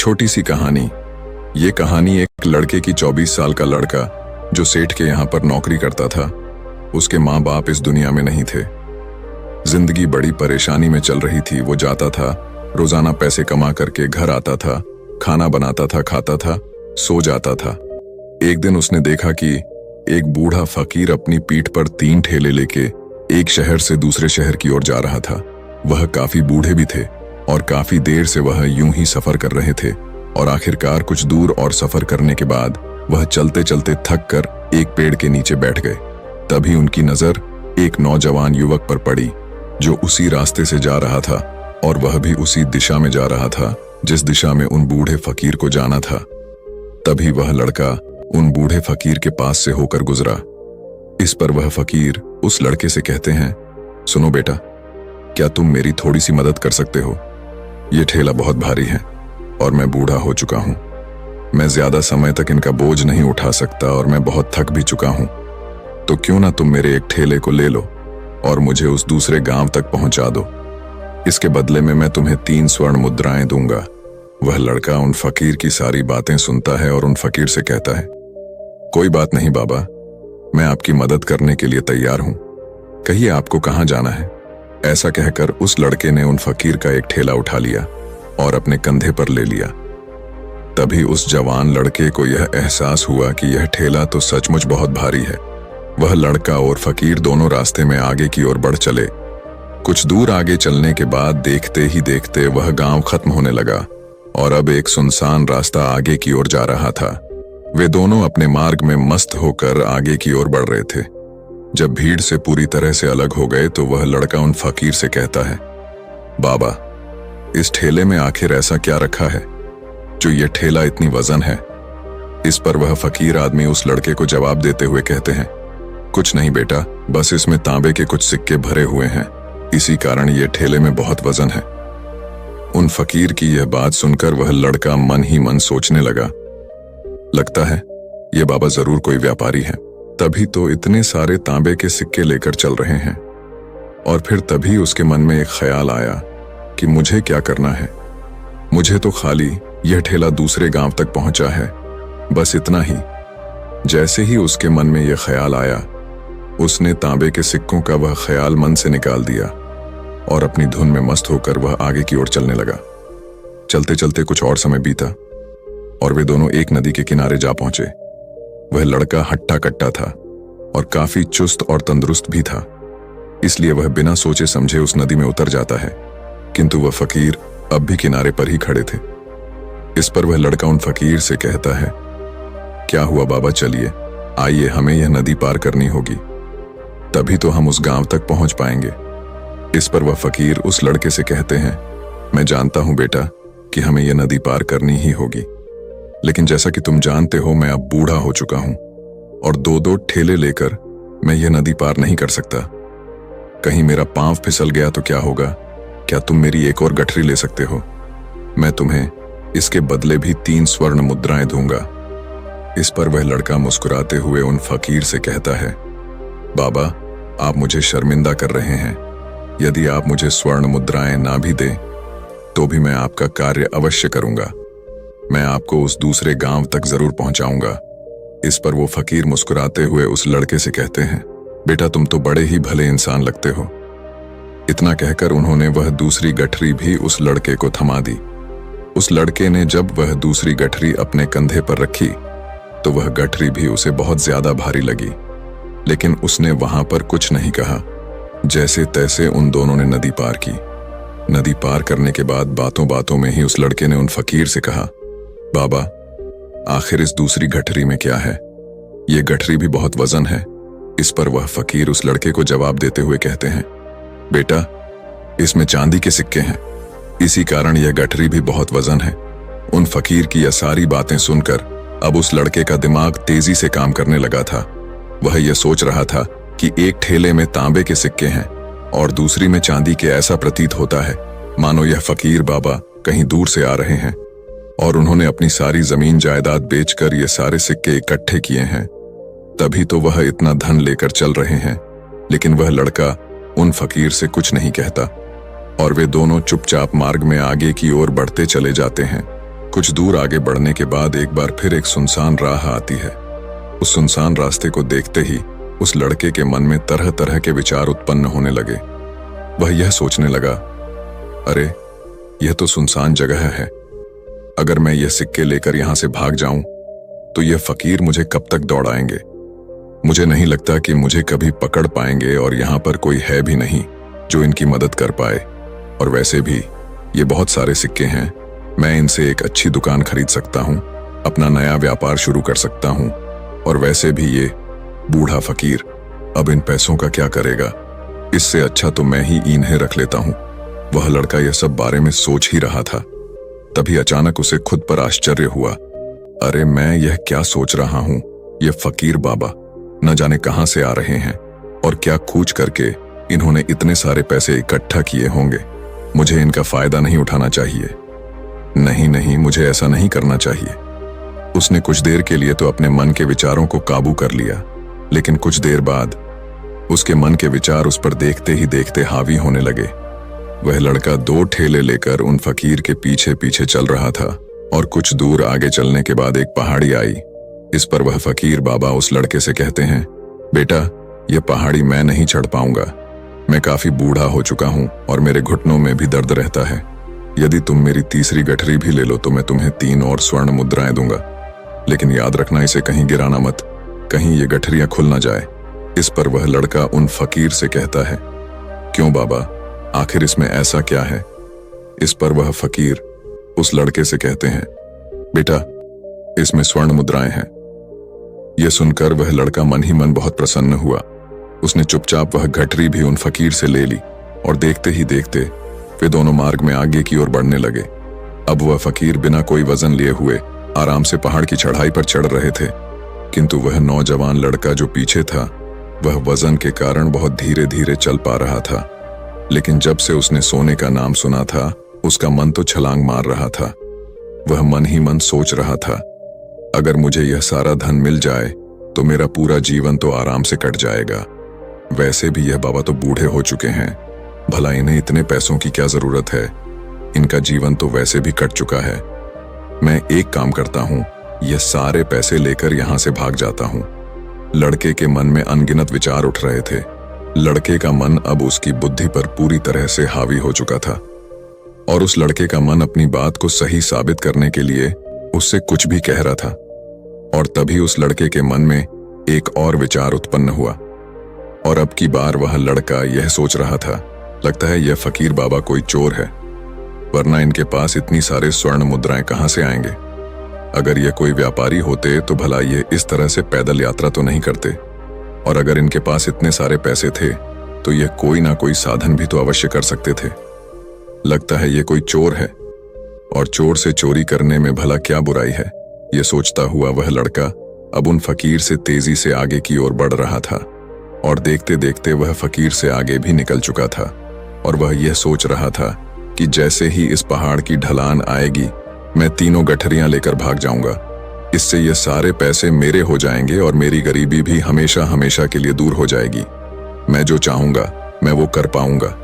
छोटी सी कहानी। ये कहानी एक लड़के की 24 साल का लड़का जो सेठ के यहाँ पर नौकरी करता था। उसके माँ बाप इस दुनिया में नहीं थे। जिंदगी बड़ी परेशानी में चल रही थी। वो जाता था, रोजाना पैसे कमा करके घर आता था, खाना बनाता था, खाता था, सो जाता था। एक दिन उसने देखा कि एक बूढ़ा फकीर अपनी पीठ पर 3 ठेले लेके एक शहर से दूसरे शहर की ओर जा रहा था। वह काफी बूढ़े भी थे और काफी देर से वह यूं ही सफर कर रहे थे और आखिरकार कुछ दूर और सफर करने के बाद वह चलते चलते थक कर एक पेड़ के नीचे बैठ गए। तभी उनकी नजर एक नौजवान युवक पर पड़ी जो उसी रास्ते से जा रहा था और वह भी उसी दिशा में जा रहा था जिस दिशा में उन बूढ़े फकीर को जाना था। तभी वह लड़का उन बूढ़े फकीर के पास से होकर गुजरा। इस पर वह फकीर उस लड़के से कहते हैं, सुनो बेटा, क्या तुम मेरी थोड़ी सी मदद कर सकते हो? ये ठेला बहुत भारी है और मैं बूढ़ा हो चुका हूं। मैं ज्यादा समय तक इनका बोझ नहीं उठा सकता और मैं बहुत थक भी चुका हूं। तो क्यों ना तुम मेरे एक ठेले को ले लो और मुझे उस दूसरे गांव तक पहुंचा दो। इसके बदले में मैं तुम्हें 3 स्वर्ण मुद्राएं दूंगा। वह लड़का उन फकीर की सारी बातें सुनता है और उन फकीर से कहता है, कोई बात नहीं बाबा, मैं आपकी मदद करने के लिए तैयार हूं। कहिए आपको कहां जाना है? ऐसा कहकर उस लड़के ने उन फकीर का एक ठेला उठा लिया और अपने कंधे पर ले लिया। तभी उस जवान लड़के को यह एहसास हुआ कि यह ठेला तो सचमुच बहुत भारी है। वह लड़का और फकीर दोनों रास्ते में आगे की ओर बढ़ चले। कुछ दूर आगे चलने के बाद देखते ही देखते वह गांव खत्म होने लगा और अब एक सुनसान रास्ता आगे की ओर जा रहा था। वे दोनों अपने मार्ग में मस्त होकर आगे की ओर बढ़ रहे थे। जब भीड़ से पूरी तरह से अलग हो गए तो वह लड़का उन फकीर से कहता है, बाबा, इस ठेले में आखिर ऐसा क्या रखा है जो ये ठेला इतनी वजन है? इस पर वह फकीर आदमी उस लड़के को जवाब देते हुए कहते हैं, कुछ नहीं बेटा, बस इसमें तांबे के कुछ सिक्के भरे हुए हैं, इसी कारण ये ठेले में बहुत वजन है। उन फकीर की यह बात सुनकर वह लड़का मन ही मन सोचने लगा, लगता है ये बाबा जरूर कोई व्यापारी है, तभी तो इतने सारे तांबे के सिक्के लेकर चल रहे हैं। और फिर तभी उसके मन में एक ख्याल आया कि मुझे क्या करना है। मुझे तो खाली यह ठेला दूसरे गांव तक पहुंचा है, बस इतना ही। जैसे ही उसके मन में यह ख्याल आया, उसने तांबे के सिक्कों का वह ख्याल मन से निकाल दिया और अपनी धुन में मस्त होकर वह आगे की ओर चलने लगा। चलते चलते कुछ और समय बीता और वे दोनों एक नदी के किनारे जा पहुंचे। वह लड़का हट्टा कट्टा था और काफी चुस्त और तंदुरुस्त भी था, इसलिए वह बिना सोचे समझे उस नदी में उतर जाता है, किंतु वह फकीर अब भी किनारे पर ही खड़े थे। इस पर वह लड़का उन फकीर से कहता है, क्या हुआ बाबा, चलिए आइए, हमें यह नदी पार करनी होगी, तभी तो हम उस गांव तक पहुंच पाएंगे। इस पर वह फकीर उस लड़के से कहते हैं, मैं जानता हूं बेटा कि हमें यह नदी पार करनी ही होगी, लेकिन जैसा कि तुम जानते हो मैं अब बूढ़ा हो चुका हूं और 2-2 ठेले लेकर मैं यह नदी पार नहीं कर सकता। कहीं मेरा पांव फिसल गया तो क्या होगा? क्या तुम मेरी एक और गठरी ले सकते हो? मैं तुम्हें इसके बदले भी 3 स्वर्ण मुद्राएं दूंगा। इस पर वह लड़का मुस्कुराते हुए उन फकीर से कहता है, बाबा, आप मुझे शर्मिंदा कर रहे हैं। यदि आप मुझे स्वर्ण मुद्राएं ना भी दें तो भी मैं आपका कार्य अवश्य करूंगा। मैं आपको उस दूसरे गांव तक जरूर पहुंचाऊंगा। इस पर वो फकीर मुस्कुराते हुए उस लड़के से कहते हैं, बेटा, तुम तो बड़े ही भले इंसान लगते हो। इतना कहकर उन्होंने वह दूसरी गठरी भी उस लड़के को थमा दी। उस लड़के ने जब वह दूसरी गठरी अपने कंधे पर रखी तो वह गठरी भी उसे बहुत ज्यादा भारी लगी, लेकिन उसने वहां पर कुछ नहीं कहा। जैसे तैसे उन दोनों ने नदी पार की। नदी पार करने के बाद बातों बातों में ही उस लड़के ने उन फकीर से कहा, बाबा, आखिर इस दूसरी गठरी में क्या है? ये गठरी भी बहुत वजन है। इस पर वह फकीर उस लड़के को जवाब देते हुए कहते हैं, बेटा, इसमें चांदी के सिक्के हैं, इसी कारण यह गठरी भी बहुत वजन है। उन फकीर की यह सारी बातें सुनकर अब उस लड़के का दिमाग तेजी से काम करने लगा था। वह यह सोच रहा था कि एक ठेले में तांबे के सिक्के हैं और दूसरी में चांदी के। ऐसा प्रतीत होता है मानो यह फकीर बाबा कहीं दूर से आ रहे हैं और उन्होंने अपनी सारी जमीन जायदाद बेचकर ये सारे सिक्के इकट्ठे किए हैं, तभी तो वह इतना धन लेकर चल रहे हैं। लेकिन वह लड़का उन फकीर से कुछ नहीं कहता और वे दोनों चुपचाप मार्ग में आगे की ओर बढ़ते चले जाते हैं। कुछ दूर आगे बढ़ने के बाद एक बार फिर एक सुनसान राह आती है। उस सुनसान रास्ते को देखते ही उस लड़के के मन में तरह तरह के विचार उत्पन्न होने लगे। वह यह सोचने लगा, अरे यह तो सुनसान जगह है। अगर मैं यह सिक्के लेकर यहां से भाग जाऊं तो यह फकीर मुझे कब तक दौड़ाएंगे। मुझे नहीं लगता कि मुझे कभी पकड़ पाएंगे और यहां पर कोई है भी नहीं जो इनकी मदद कर पाए। और वैसे भी ये बहुत सारे सिक्के हैं, मैं इनसे एक अच्छी दुकान खरीद सकता हूं, अपना नया व्यापार शुरू कर सकता हूं। और वैसे भी ये बूढ़ा फकीर अब इन पैसों का क्या करेगा, इससे अच्छा तो मैं ही इन्हें रख लेता हूं। वह लड़का यह सब बारे में सोच ही रहा था, तभी अचानक उसे खुद पर आश्चर्य हुआ। अरे मैं यह क्या सोच रहा हूं, ये फकीर बाबा न जाने कहां से आ रहे हैं और क्या खूच करके इन्होंने इतने सारे पैसे इकट्ठा किए होंगे। मुझे इनका फायदा नहीं उठाना चाहिए। नहीं नहीं, मुझे ऐसा नहीं करना चाहिए। उसने कुछ देर के लिए तो अपने मन के विचारों को काबू कर लिया, लेकिन कुछ देर बाद उसके मन के विचार उस पर देखते ही देखते हावी होने लगे। वह लड़का 2 ठेले लेकर उन फकीर के पीछे पीछे चल रहा था और कुछ दूर आगे चलने के बाद एक पहाड़ी आई। इस पर वह फकीर बाबा उस लड़के से कहते हैं, बेटा यह पहाड़ी मैं नहीं चढ़ पाऊंगा। मैं काफी बूढ़ा हो चुका हूं और मेरे घुटनों में भी दर्द रहता है। यदि तुम मेरी तीसरी गठरी भी ले लो तो मैं तुम्हें 3 और स्वर्ण मुद्राएं दूंगा, लेकिन याद रखना इसे कहीं गिराना मत, कहीं ये गठरियां खुल ना जाए। इस पर वह लड़का उन फकीर से कहता है, क्यों बाबा, आखिर इसमें ऐसा क्या है। इस पर वह फकीर उस लड़के से कहते हैं, बेटा इसमें स्वर्ण मुद्राएं हैं। यह सुनकर वह लड़का मन ही मन बहुत प्रसन्न हुआ। उसने चुपचाप वह गठरी भी उन फकीर से ले ली और देखते ही देखते वे दोनों मार्ग में आगे की ओर बढ़ने लगे। अब वह फकीर बिना कोई वजन लिए हुए आराम से पहाड़ की चढ़ाई पर चढ़ रहे थे, किंतु वह नौजवान लड़का जो पीछे था वह वजन के कारण बहुत धीरे धीरे चल पा रहा था। लेकिन जब से उसने सोने का नाम सुना था उसका मन तो छलांग मार रहा था। वह मन ही मन सोच रहा था, अगर मुझे यह सारा धन मिल जाए तो मेरा पूरा जीवन तो आराम से कट जाएगा। वैसे भी यह बाबा तो बूढ़े हो चुके हैं, भला इन्हें इतने पैसों की क्या जरूरत है, इनका जीवन तो वैसे भी कट चुका है। मैं एक काम करता हूं, यह सारे पैसे लेकर यहां से भाग जाता हूं। लड़के के मन में अनगिनत विचार उठ रहे थे। लड़के का मन अब उसकी बुद्धि पर पूरी तरह से हावी हो चुका था और उस लड़के का मन अपनी बात को सही साबित करने के लिए उससे कुछ भी कह रहा था। और तभी उस लड़के के मन में एक और विचार उत्पन्न हुआ और अब की बार वह लड़का यह सोच रहा था, लगता है यह फकीर बाबा कोई चोर है, वरना इनके पास इतनी सारे स्वर्ण मुद्राएं कहां से आएंगे। अगर ये कोई व्यापारी होते तो भला ये इस तरह से पैदल यात्रा तो नहीं करते, और अगर इनके पास इतने सारे पैसे थे तो ये कोई ना कोई साधन भी तो अवश्य कर सकते थे। लगता है ये कोई चोर है और चोर से चोरी करने में भला क्या बुराई है। ये सोचता हुआ वह लड़का अब उन फकीर से तेजी से आगे की ओर बढ़ रहा था और देखते देखते वह फकीर से आगे भी निकल चुका था। और वह यह सोच रहा था कि जैसे ही इस पहाड़ की ढलान आएगी मैं 3 गठरियां लेकर भाग जाऊंगा। इससे ये सारे पैसे मेरे हो जाएंगे और मेरी गरीबी भी हमेशा हमेशा के लिए दूर हो जाएगी। मैं जो चाहूंगा मैं वो कर पाऊंगा,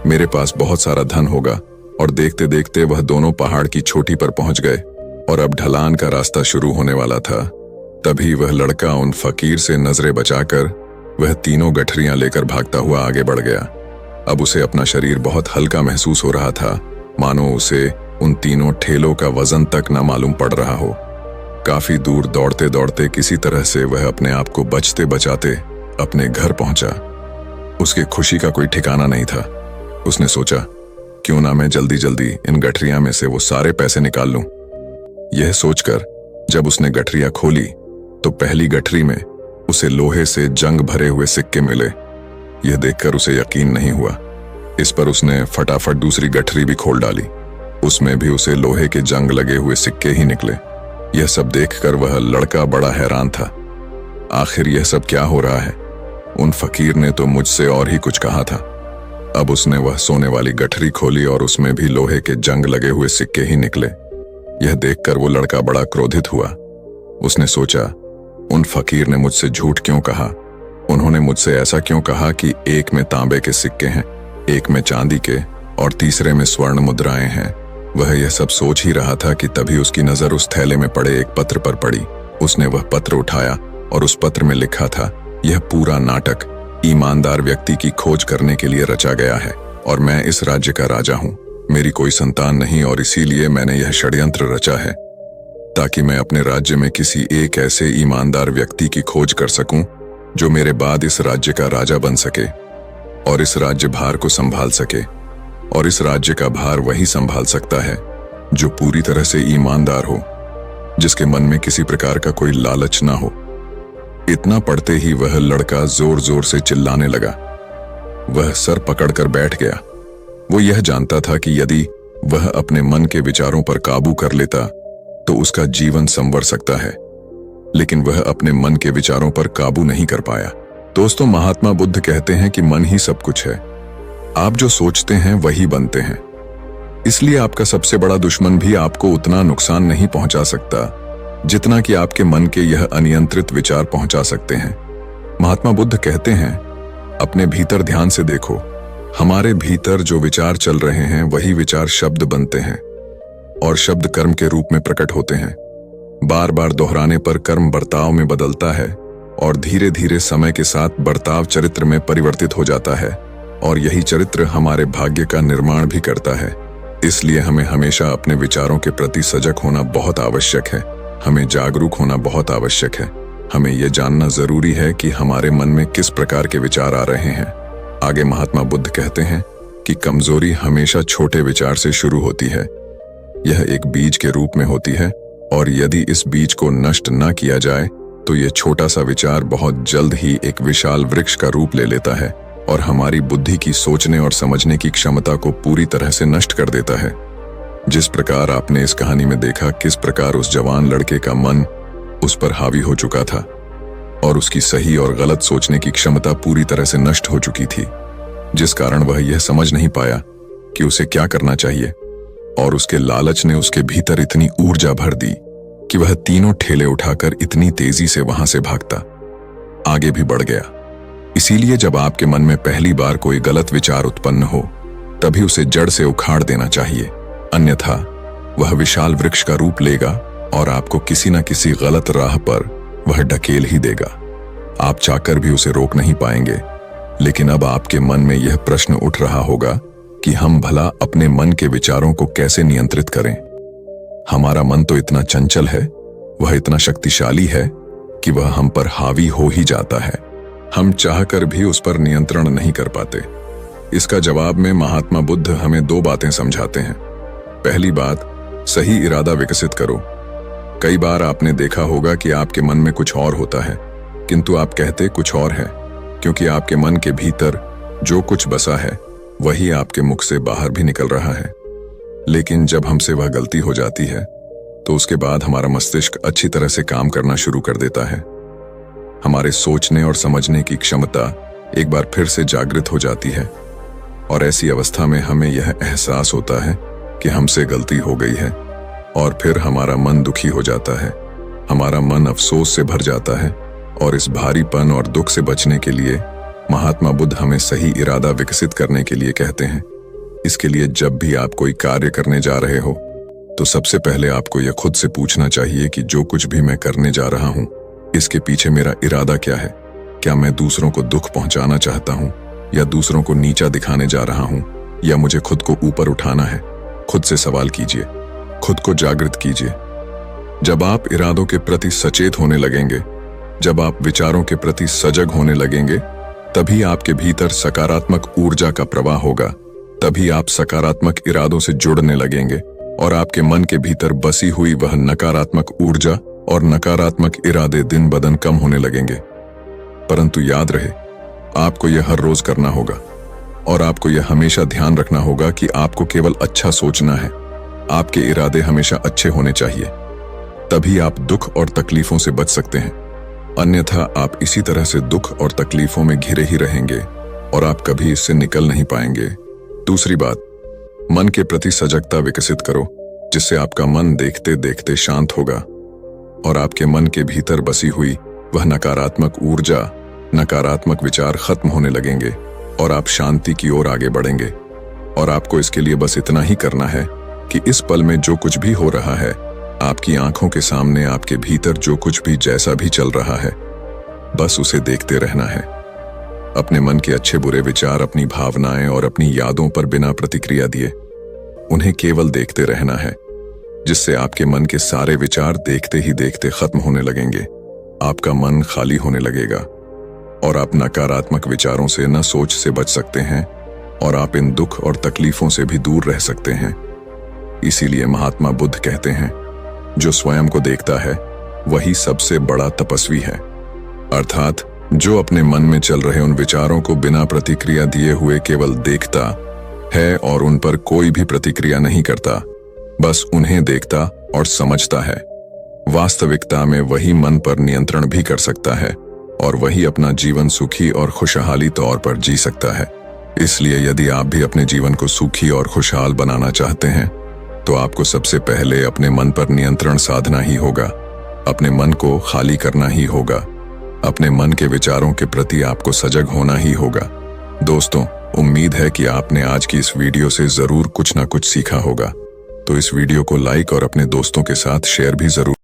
मेरे पास बहुत सारा धन होगा। और देखते देखते वह दोनों पहाड़ की चोटी पर पहुंच गए और अब ढलान का रास्ता शुरू होने वाला था। तभी वह लड़का उन फकीर से नजरें बचाकर वह 3 गठरियां लेकर भागता हुआ आगे बढ़ गया। अब उसे अपना शरीर बहुत हल्का महसूस हो रहा था, मानो उसे उन 3 ठेलों का वजन तक न मालूम पड़ रहा हो। काफी दूर दौड़ते दौड़ते किसी तरह से वह अपने आप को बचते बचाते अपने घर पहुंचा। उसकी खुशी का कोई ठिकाना नहीं था। उसने सोचा, क्यों ना मैं जल्दी जल्दी इन गठरियां में से वो सारे पैसे निकाल लूं। यह सोचकर जब उसने गठरियां खोली तो पहली गठरी में उसे लोहे से जंग भरे हुए सिक्के मिले। यह देखकर उसे यकीन नहीं हुआ। इस पर उसने फटाफट दूसरी गठरी भी खोल डाली, उसमें भी उसे लोहे के जंग लगे हुए सिक्के ही निकले। यह सब देखकर वह लड़का बड़ा हैरान था। आखिर यह सब क्या हो रहा है? उन फकीर ने तो मुझसे और ही कुछ कहा था। अब उसने वह सोने वाली गठरी खोली और उसमें भी लोहे के जंग लगे हुए सिक्के ही निकले। यह देखकर वो लड़का बड़ा क्रोधित हुआ। उसने सोचा, उन फकीर ने मुझसे झूठ क्यों कहा? उन्होंने मुझसे ऐसा क्यों कहा कि एक में तांबे के सिक्के हैं, एक में चांदी के और तीसरे में स्वर्ण मुद्राएं हैं। वह यह सब सोच ही रहा था कि तभी उसकी नजर उस थैले में पड़े एक पत्र पर पड़ी। उसने वह पत्र उठाया और उस पत्र में लिखा था, यह पूरा नाटक ईमानदार व्यक्ति की खोज करने के लिए रचा गया है और मैं इस राज्य का राजा हूं। मेरी कोई संतान नहीं और इसीलिए मैंने यह षड्यंत्र रचा है ताकि मैं अपने राज्य में किसी एक ऐसे ईमानदार व्यक्ति की खोज कर सकूं जो मेरे बाद इस राज्य का राजा बन सके और इस राज्य भार को संभाल सके। और इस राज्य का भार वही संभाल सकता है जो पूरी तरह से ईमानदार हो, जिसके मन में किसी प्रकार का कोई लालच ना हो। इतना पढ़ते ही वह लड़का जोर जोर से चिल्लाने लगा। वह सर पकड़कर बैठ गया। वो यह जानता था कि यदि वह अपने मन के विचारों पर काबू कर लेता तो उसका जीवन संवर सकता है, लेकिन वह अपने मन के विचारों पर काबू नहीं कर पाया। दोस्तों, महात्मा बुद्ध कहते हैं कि मन ही सब कुछ है। आप जो सोचते हैं वही बनते हैं। इसलिए आपका सबसे बड़ा दुश्मन भी आपको उतना नुकसान नहीं पहुंचा सकता जितना कि आपके मन के यह अनियंत्रित विचार पहुंचा सकते हैं। महात्मा बुद्ध कहते हैं, अपने भीतर ध्यान से देखो। हमारे भीतर जो विचार चल रहे हैं वही विचार शब्द बनते हैं और शब्द कर्म के रूप में प्रकट होते हैं। बार बार दोहराने पर कर्म बर्ताव में बदलता है और धीरे धीरे समय के साथ बर्ताव चरित्र में परिवर्तित हो जाता है और यही चरित्र हमारे भाग्य का निर्माण भी करता है। इसलिए हमें हमेशा अपने विचारों के प्रति सजग होना बहुत आवश्यक है। हमें जागरूक होना बहुत आवश्यक है। हमें यह जानना जरूरी है कि हमारे मन में किस प्रकार के विचार आ रहे हैं। आगे महात्मा बुद्ध कहते हैं कि कमजोरी हमेशा छोटे विचार से शुरू होती है। यह एक बीज के रूप में होती है और यदि इस बीज को नष्ट न किया जाए तो यह छोटा सा विचार बहुत जल्द ही एक विशाल वृक्ष का रूप ले लेता है और हमारी बुद्धि की सोचने और समझने की क्षमता को पूरी तरह से नष्ट कर देता है। जिस प्रकार आपने इस कहानी में देखा किस प्रकार उस जवान लड़के का मन उस पर हावी हो चुका था और उसकी सही और गलत सोचने की क्षमता पूरी तरह से नष्ट हो चुकी थी, जिस कारण वह यह समझ नहीं पाया कि उसे क्या करना चाहिए और उसके लालच ने उसके भीतर इतनी ऊर्जा भर दी कि वह तीनों ठेले उठाकर इतनी तेजी से वहां से भागता आगे भी बढ़ गया। इसीलिए जब आपके मन में पहली बार कोई गलत विचार उत्पन्न हो तभी उसे जड़ से उखाड़ देना चाहिए, अन्यथा वह विशाल वृक्ष का रूप लेगा और आपको किसी न किसी गलत राह पर वह ढकेल ही देगा। आप चाहकर भी उसे रोक नहीं पाएंगे। लेकिन अब आपके मन में यह प्रश्न उठ रहा होगा कि हम भला अपने मन के विचारों को कैसे नियंत्रित करें। हमारा मन तो इतना चंचल है, वह इतना शक्तिशाली है कि वह हम पर हावी हो ही जाता है। हम चाहकर भी उस पर नियंत्रण नहीं कर पाते। इसका जवाब में महात्मा बुद्ध हमें दो बातें समझाते हैं। पहली बात, सही इरादा विकसित करो। कई बार आपने देखा होगा कि आपके मन में कुछ और होता है किंतु आप कहते कुछ और है, क्योंकि आपके मन के भीतर जो कुछ बसा है वही आपके मुख से बाहर भी निकल रहा है। लेकिन जब हमसे वह गलती हो जाती है तो उसके बाद हमारा मस्तिष्क अच्छी तरह से काम करना शुरू कर देता है। हमारे सोचने और समझने की क्षमता एक बार फिर से जागृत हो जाती है और ऐसी अवस्था में हमें यह एहसास होता है कि हमसे गलती हो गई है और फिर हमारा मन दुखी हो जाता है। हमारा मन अफसोस से भर जाता है और इस भारीपन और दुख से बचने के लिए महात्मा बुद्ध हमें सही इरादा विकसित करने के लिए कहते हैं। इसके लिए जब भी आप कोई कार्य करने जा रहे हो तो सबसे पहले आपको यह खुद से पूछना चाहिए कि जो कुछ भी मैं करने जा रहा हूं इसके पीछे मेरा इरादा क्या है। क्या मैं दूसरों को दुख पहुंचाना चाहता हूं या दूसरों को नीचा दिखाने जा रहा हूं या मुझे खुद को ऊपर उठाना है। खुद से सवाल कीजिए, खुद को जागृत कीजिए। जब आप इरादों के प्रति सचेत होने लगेंगे, जब आप विचारों के प्रति सजग होने लगेंगे, तभी आपके भीतर सकारात्मक ऊर्जा का प्रवाह होगा। तभी आप सकारात्मक इरादों से जुड़ने लगेंगे और आपके मन के भीतर बसी हुई वह नकारात्मक ऊर्जा और नकारात्मक इरादे दिन ब दिन कम होने लगेंगे। परंतु याद रहे, आपको यह हर रोज करना होगा और आपको यह हमेशा ध्यान रखना होगा कि आपको केवल अच्छा सोचना है। आपके इरादे हमेशा अच्छे होने चाहिए, तभी आप दुख और तकलीफों से बच सकते हैं। अन्यथा आप इसी तरह से दुख और तकलीफों में घिरे ही रहेंगे और आप कभी इससे निकल नहीं पाएंगे। दूसरी बात, मन के प्रति सजगता विकसित करो, जिससे आपका मन देखते देखते शांत होगा और आपके मन के भीतर बसी हुई वह नकारात्मक ऊर्जा, नकारात्मक विचार खत्म होने लगेंगे और आप शांति की ओर आगे बढ़ेंगे। और आपको इसके लिए बस इतना ही करना है कि इस पल में जो कुछ भी हो रहा है, आपकी आंखों के सामने आपके भीतर जो कुछ भी जैसा भी चल रहा है, बस उसे देखते रहना है। अपने मन के अच्छे बुरे विचार, अपनी भावनाएं और अपनी यादों पर बिना प्रतिक्रिया दिए उन्हें केवल देखते रहना है, जिससे आपके मन के सारे विचार देखते ही देखते खत्म होने लगेंगे। आपका मन खाली होने लगेगा और आप नकारात्मक विचारों से न सोच से बच सकते हैं और आप इन दुख और तकलीफों से भी दूर रह सकते हैं। इसीलिए महात्मा बुद्ध कहते हैं, जो स्वयं को देखता है वही सबसे बड़ा तपस्वी है। अर्थात जो अपने मन में चल रहे उन विचारों को बिना प्रतिक्रिया दिए हुए केवल देखता है और उन पर कोई भी प्रतिक्रिया नहीं करता, बस उन्हें देखता और समझता है, वास्तविकता में वही मन पर नियंत्रण भी कर सकता है और वही अपना जीवन सुखी और खुशहाली तौर पर जी सकता है। इसलिए यदि आप भी अपने जीवन को सुखी और खुशहाल बनाना चाहते हैं तो आपको सबसे पहले अपने मन पर नियंत्रण साधना ही होगा, अपने मन को खाली करना ही होगा, अपने मन के विचारों के प्रति आपको सजग होना ही होगा। दोस्तों, उम्मीद है कि आपने आज की इस वीडियो से जरूर कुछ ना कुछ सीखा होगा, तो इस वीडियो को लाइक और अपने दोस्तों के साथ शेयर भी जरूर